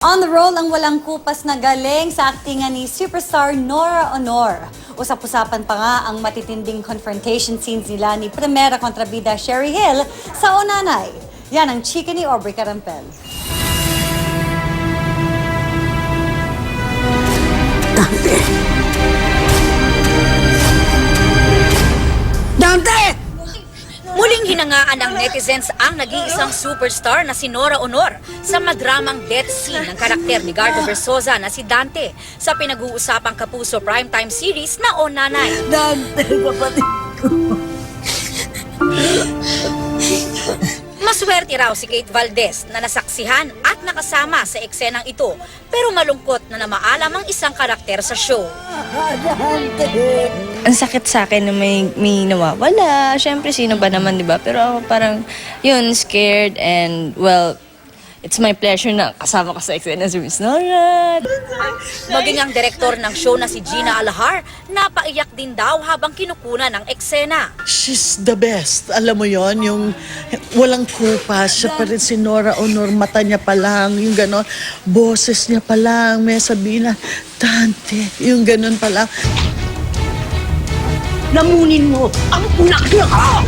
On the roll ang walang kupas na galing sa aktingan ni superstar Nora Honor. Usap-usapan pa nga ang matitinding confrontation scenes nila ni Primera kontrabida Sherry Hill sa Onanay. Yan ang chika ni Aubrey Carampel. Dante! Muling hinangaan ng netizens ang nag-iisang superstar na si Nora Honor sa madramang death scene ng karakter ni Gardo Versosa na si Dante sa pinag-uusapang Kapuso primetime series na Onanay. Dante, kapatid ko. Maswerte raw si Kate Valdez na nasaksihan at nakasama sa eksenang ito pero malungkot na namaalam ang isang karakter sa show. Dante! Ang sakit sa akin na may nawawala. Siyempre, sino ba naman, di ba? Pero ako parang, yun, scared and, well, it's my pleasure na kasama ka sa eksena si Miss Nora. Maging ang direktor ng show na si Gina Alahar, napaiyak din daw habang kinukunan ng eksena. She's the best. Alam mo yon, yung walang kupas. Siya pa rin si Nora Honor. Mata niya pa lang, yung gano'n. Boses niya pa lang. May sabihin na, Dante, yung gano'n pa lang. Lamunin mo ang unak niya ko!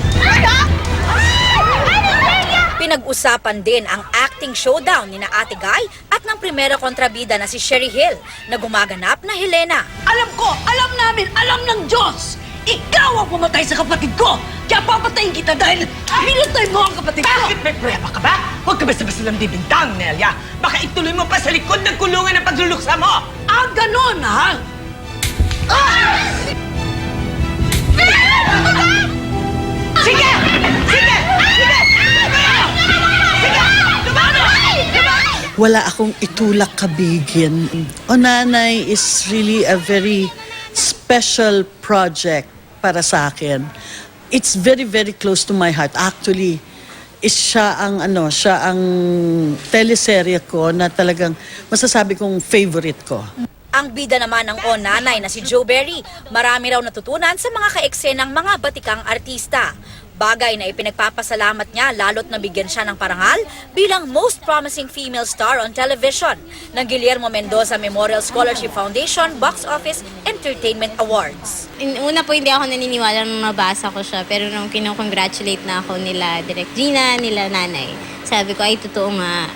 Pinag-usapan din ang acting showdown ni na Ate Guy at ng primera kontrabida na si Sherry Hill na gumaganap na Helena. Alam ko, alam namin, alam ng Diyos! Ikaw ang pumatay sa kapatid ko! Kaya papatayin kita dahil minutay mo ang kapatid ko! Bakit may prueba ka ba? Huwag ka basta-basta lang bibintang, Nelia. Baka ituloy mo pa sa likod ng kulungan ng pagluluksa mo! Ah, ganon, ha? Sige! Sige! Sige! Wala akong itulak kabigin. Onanay is really a very special project para sa akin. It's very, very close to my heart. Actually, siya ang teleserye ko na talagang masasabi kong favorite ko. Ang bida naman ng Onanay na si Joe Berry, marami raw natutunan sa mga kaeksenang mga batikang artista. Bagay na ipinagpapasalamat niya lalo't nabigyan siya ng parangal bilang Most Promising Female Star on Television ng Guillermo Mendoza Memorial Scholarship Foundation Box Office Entertainment Awards. Una po hindi ako naniniwala nung nabasa ko siya, pero nung kinukongratulate na ako nila Direk Gina, nila Nanay, sabi ko ay totoo nga.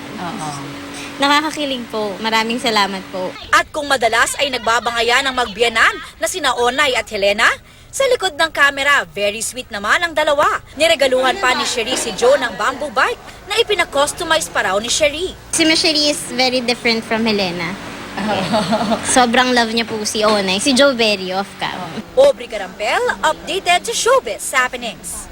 Nakakakilig po. Maraming salamat po. At kung madalas ay nagbabangaya ng magbiyanan na sina Onay at Helena, sa likod ng kamera, very sweet naman ang dalawa. Niregaluhan pa ni Sherry si Joe ng bamboo bike na ipinakustomize pa raw ni Sherry. Si Miss Sherry is very different from Helena. Sobrang love niya po si Onay. Si Joe Berry off cam. Aubrey Carampel, updated to Showbiz Happenings.